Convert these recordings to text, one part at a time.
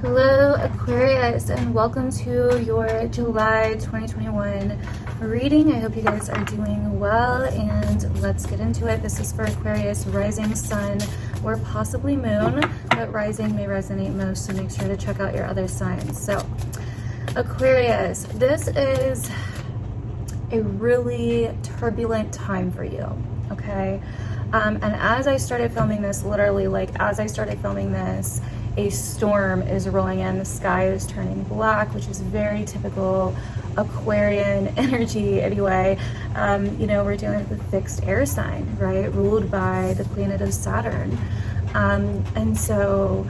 Hello Aquarius, and welcome to your July 2021 reading. I hope you guys are doing well, and let's get into it. This is for Aquarius rising, sun, or possibly moon, but rising may resonate most, so make sure to check out your other signs. So Aquarius, this is a really turbulent time for you, okay? And as I started filming this, literally as I started filming this, a storm is rolling in. The sky is turning black, which is very typical Aquarian energy anyway. We're dealing with a fixed air sign, right? Ruled by the planet of Saturn. And it's so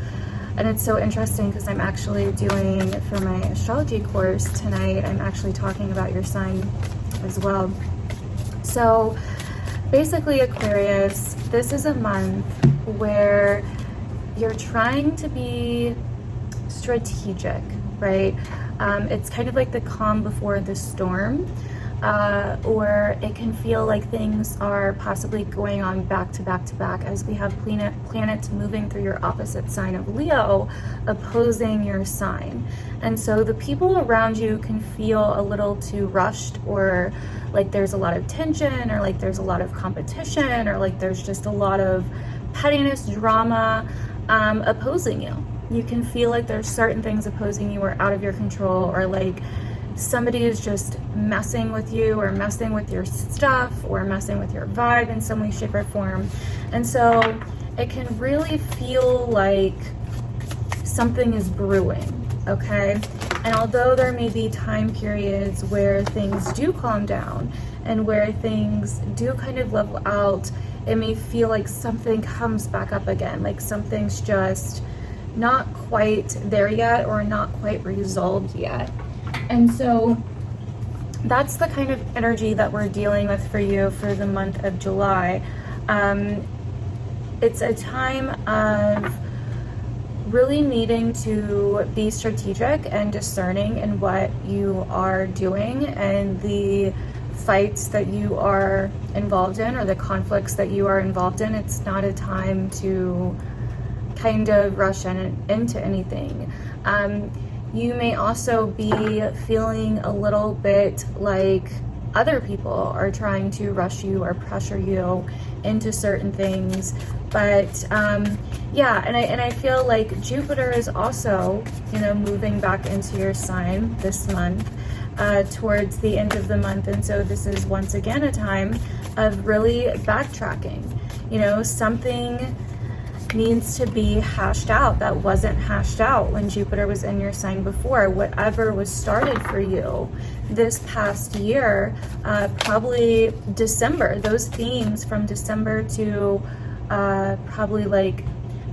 interesting because I'm actually doing, for my astrology course tonight, I'm actually talking about your sign as well. So basically, Aquarius, this is a month where you're trying to be strategic, right? It's kind of like the calm before the storm, or it can feel like things are possibly going on back to back to back as we have planets moving through your opposite sign of Leo, opposing your sign. And so the people around you can feel a little too rushed, or like there's a lot of tension, or like there's a lot of competition, or like there's just a lot of pettiness, drama, opposing you. You can feel like there's certain things opposing you or out of your control, or like somebody is just messing with you or messing with your stuff or messing with your vibe in some way, shape, or form. And so it can really feel like something is brewing, okay? And although there may be time periods where things do calm down and where things do kind of level out, it may feel like something comes back up again, like something's just not quite there yet or not quite resolved yet. And so that's the kind of energy that we're dealing with for you for the month of July. It's a time of really needing to be strategic and discerning in what you are doing and the fights that you are involved in or the conflicts that you are involved in. It's not a time to kind of rush into anything. You may also be feeling a little bit like other people are trying to rush you or pressure you into certain things. But and I feel like Jupiter is also, moving back into your sign this month, towards the end of the month. And so this is once again a time of really backtracking. Something needs to be hashed out that wasn't hashed out when Jupiter was in your sign before. Whatever was started for you this past year, probably December, those themes from December to probably like,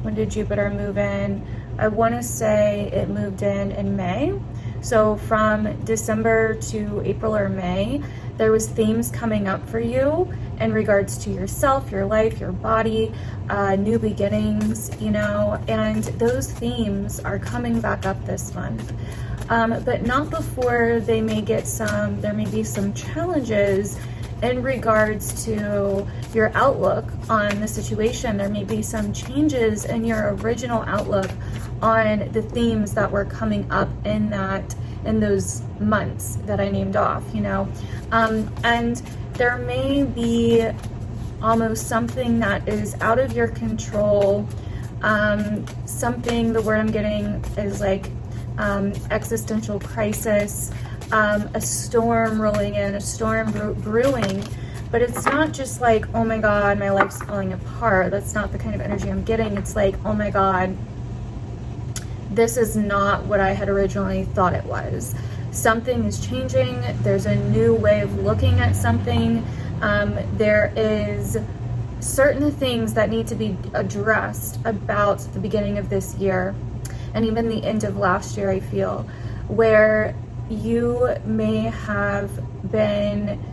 when did Jupiter move in? I want to say it moved in May. So from December to April or May, there was themes coming up for you in regards to yourself, your life, your body, new beginnings, and those themes are coming back up this month. But not before there may be some challenges in regards to your outlook on the situation. There may be some changes in your original outlook on the themes that were coming up in those months that I named off, and there may be almost something that is out of your control. The word I'm getting is like existential crisis, a storm rolling in, a storm brewing. But it's not just like, oh my God, my life's falling apart. That's not the kind of energy I'm getting. It's like, oh my God, this is not what I had originally thought it was. Something is changing. There's a new way of looking at something. There is certain things that need to be addressed about the beginning of this year and even the end of last year, I feel, where you may have been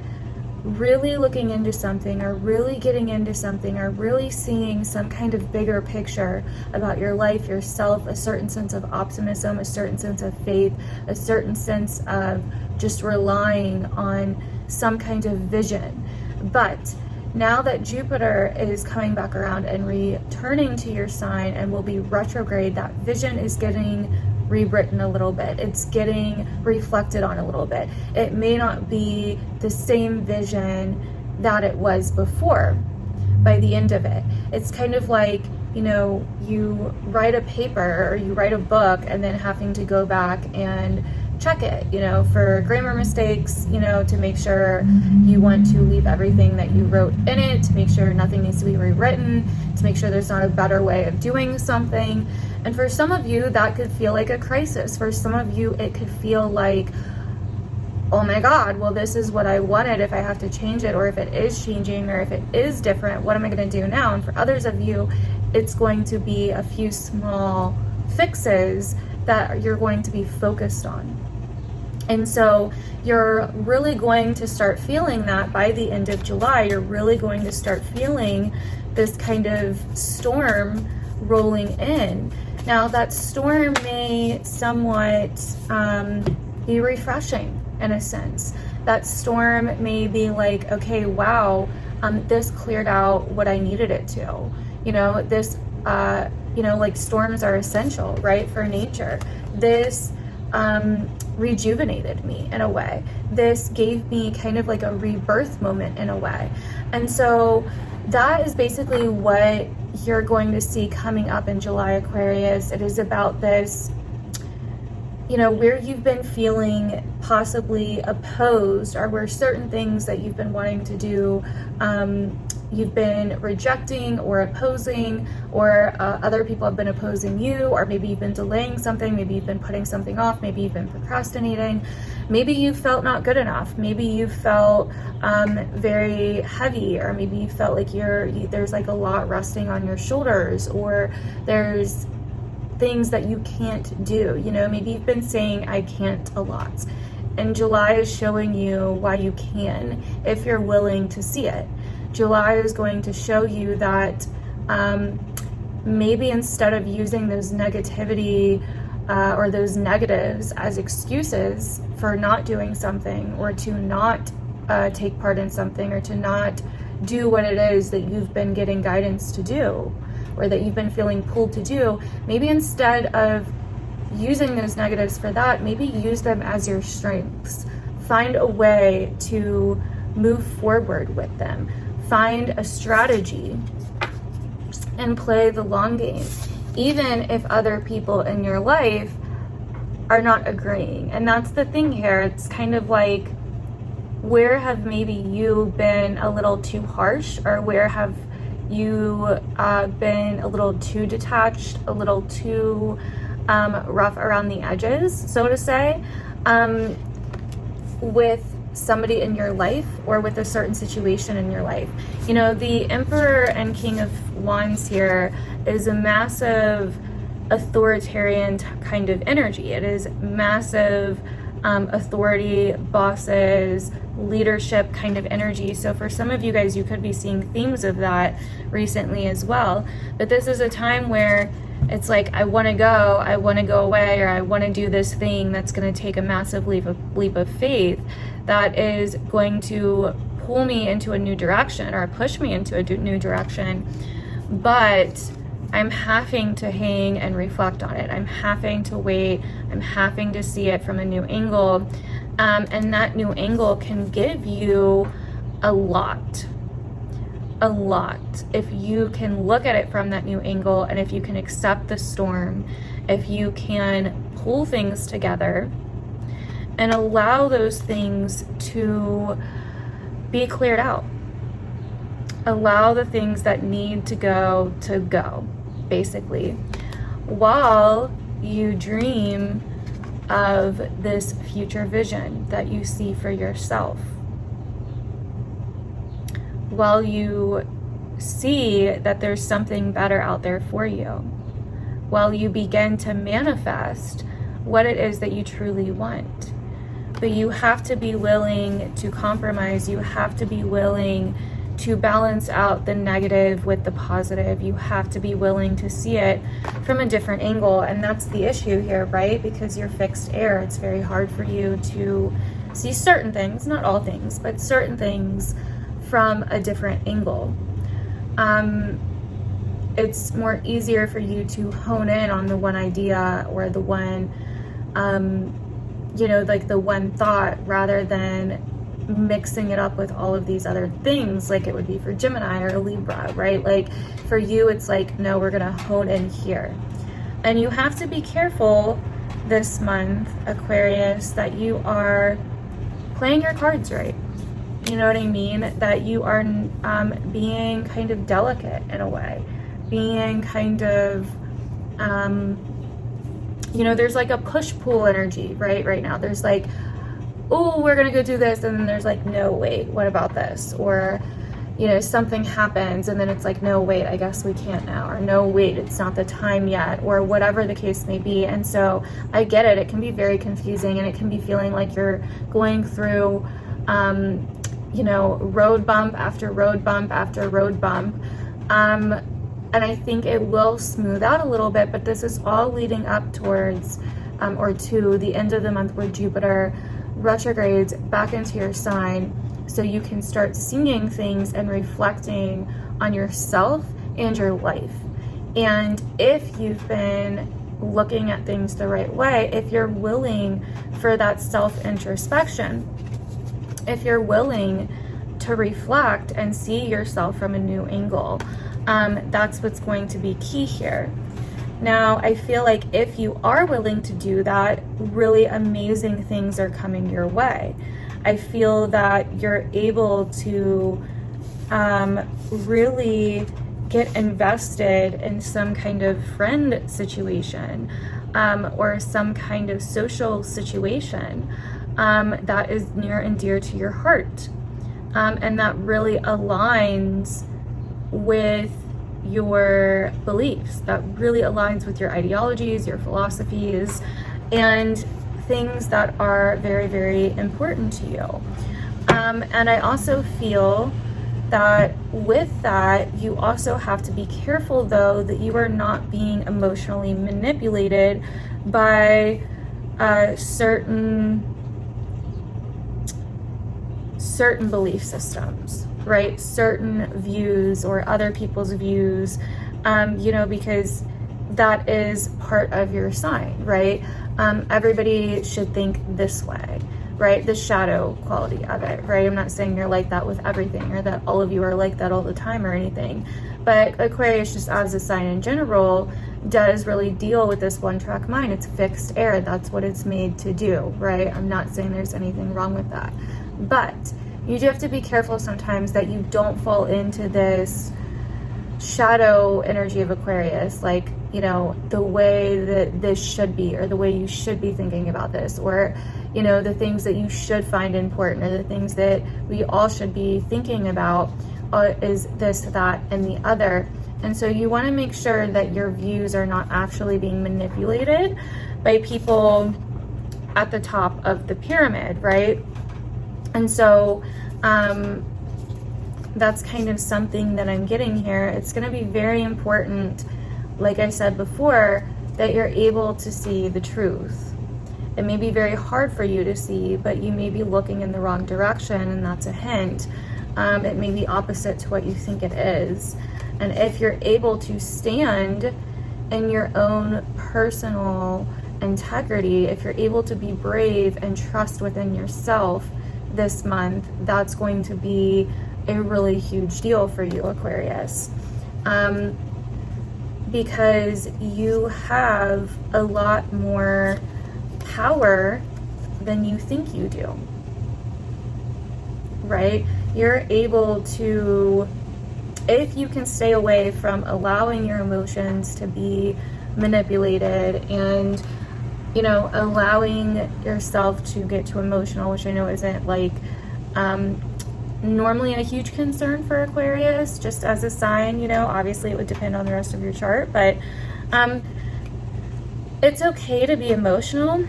really looking into something or really getting into something or really seeing some kind of bigger picture about your life, yourself, a certain sense of optimism, a certain sense of faith, a certain sense of just relying on some kind of vision. But now that Jupiter is coming back around and returning to your sign and will be retrograde, that vision is getting rewritten a little bit. It's getting reflected on a little bit. It may not be the same vision that it was before by the end of it. It's kind of like, you know, you write a paper or you write a book and then having to go back and check it, you know, for grammar mistakes, you know, to make sure you want to leave everything that you wrote in it, to make sure nothing needs to be rewritten, to make sure there's not a better way of doing something. And for some of you, that could feel like a crisis. For some of you, it could feel like, oh my God, well, this is what I wanted. If I have to change it, or if it is changing, or if it is different, what am I going to do now? And for others of you, it's going to be a few small fixes that you're going to be focused on. And so you're really going to start feeling that by the end of July. You're really going to start feeling this kind of storm rolling in. Now, that storm may somewhat be refreshing in a sense. That storm may be like, okay, wow, this cleared out what I needed it to. You know, this, you know, like storms are essential, right, for nature. This rejuvenated me in a way. This gave me kind of like a rebirth moment in a way. And so that is basically what you're going to see coming up in July, Aquarius. It is about this, you know, where you've been feeling possibly opposed, or where certain things that you've been wanting to do, you've been rejecting or opposing, or other people have been opposing you, or maybe you've been delaying something, maybe you've been putting something off, maybe you've been procrastinating, maybe you felt not good enough, maybe you felt very heavy, or maybe you felt like there's like a lot resting on your shoulders, or there's things that you can't do. You know, maybe you've been saying I can't a lot, and July is showing you why you can if you're willing to see it. July is going to show you that maybe instead of using those negativity or those negatives as excuses for not doing something, or to not take part in something, or to not do what it is that you've been getting guidance to do, or that you've been feeling pulled to do, maybe instead of using those negatives for that, maybe use them as your strengths. Find a way to move forward with them. Find a strategy and play the long game, even if other people in your life are not agreeing. And that's the thing here. It's kind of like, where have maybe you been a little too harsh, or where have you been a little too detached, a little too rough around the edges, so to say, with somebody in your life, or with a certain situation in your life. You know, the Emperor and King of Wands here is a massive authoritarian kind of energy. It is massive authority, bosses, leadership kind of energy. So for some of you guys, you could be seeing themes of that recently as well. But this is a time where it's like, I want to go away, or I want to do this thing that's going to take a massive leap of faith that is going to pull me into a new direction, or push me into a new direction. But I'm having to hang and reflect on it. I'm having to wait. I'm having to see it from a new angle. And that new angle can give you a lot. If you can look at it from that new angle, and if you can accept the storm, if you can pull things together and allow those things to be cleared out. Allow the things that need to go, basically, while you dream of this future vision that you see for yourself. While you see that there's something better out there for you. While you begin to manifest what it is that you truly want. But you have to be willing to compromise. You have to be willing to balance out the negative with the positive. You have to be willing to see it from a different angle. And that's the issue here, right? Because you're fixed air. It's very hard for you to see certain things, not all things, but certain things from a different angle. it's more easier for you to hone in on the one idea or the one, you know, like the one thought, rather than mixing it up with all of these other things like it would be for Gemini or Libra, right? Like for you, it's like, no, we're gonna hone in here. And you have to be careful this month, Aquarius, that you are playing your cards right. You know what I mean? That you are being kind of delicate in a way, being kind of, you know, there's like a push-pull energy, right now. There's like, oh, we're gonna go do this, and then there's like, no, wait, what about this? Or, you know, something happens and then it's like, no, wait, I guess we can't now, or no, wait, it's not the time yet, or whatever the case may be. And so I get it. It can be very confusing, and it can be feeling like you're going through, you know, road bump after road bump after road bump. And I think it will smooth out a little bit, but this is all leading up towards, or to the end of the month, where Jupiter retrogrades back into your sign, so you can start seeing things and reflecting on yourself and your life. And if you've been looking at things the right way, if you're willing for that self-introspection, if you're willing to reflect and see yourself from a new angle, that's what's going to be key here. Now, I feel like if you are willing to do that, really amazing things are coming your way. I feel that you're able to really get invested in some kind of friend situation, or some kind of social situation that is near and dear to your heart, and that really aligns with your beliefs, that really aligns with your ideologies, your philosophies, and things that are very, very important to you. And I also feel that with that, you also have to be careful, though, that you are not being emotionally manipulated by certain belief systems, right? Certain views or other people's views, you know, because that is part of your sign, right? Everybody should think this way, right? The shadow quality of it, right? I'm not saying you're like that with everything, or that all of you are like that all the time or anything, but Aquarius, just as a sign in general, does really deal with this one-track mind. It's fixed air. That's what it's made to do, right? I'm not saying there's anything wrong with that, but you do have to be careful sometimes that you don't fall into this shadow energy of Aquarius, like, you know, the way that this should be, or the way you should be thinking about this, or, you know, the things that you should find important, or the things that we all should be thinking about, is this, that, and the other. And so you want to make sure that your views are not actually being manipulated by people at the top of the pyramid, right? And so that's kind of something that I'm getting here. It's going to be very important, like I said before, that you're able to see the truth. It may be very hard for you to see, but you may be looking in the wrong direction, and that's a hint. It may be opposite to what you think it is. And if you're able to stand in your own personal integrity, if you're able to be brave and trust within yourself this month, that's going to be a really huge deal for you, Aquarius, because you have a lot more power than you think you do, right? You're able to, if you can stay away from allowing your emotions to be manipulated, and, you know, allowing yourself to get too emotional, which I know isn't like normally a huge concern for Aquarius, just as a sign, you know, obviously it would depend on the rest of your chart, but it's okay to be emotional,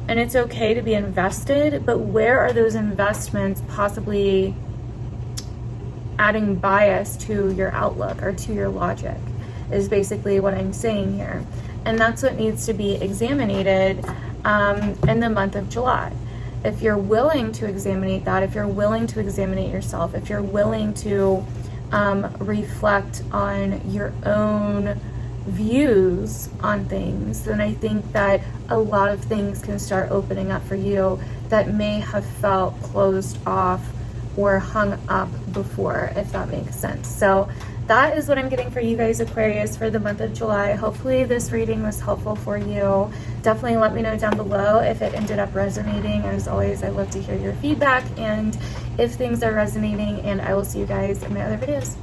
and it's okay to be invested, but where are those investments possibly adding bias to your outlook or to your logic, is basically what I'm saying here. And that's what needs to be examined in the month of July. If you're willing to examine that, if you're willing to examine yourself, if you're willing to reflect on your own views on things, then I think that a lot of things can start opening up for you that may have felt closed off or hung up before, if that makes sense. So that is what I'm getting for you guys, Aquarius, for the month of July. Hopefully this reading was helpful for you. Definitely let me know down below if it ended up resonating. As always, I love to hear your feedback and if things are resonating, and I will see you guys in my other videos.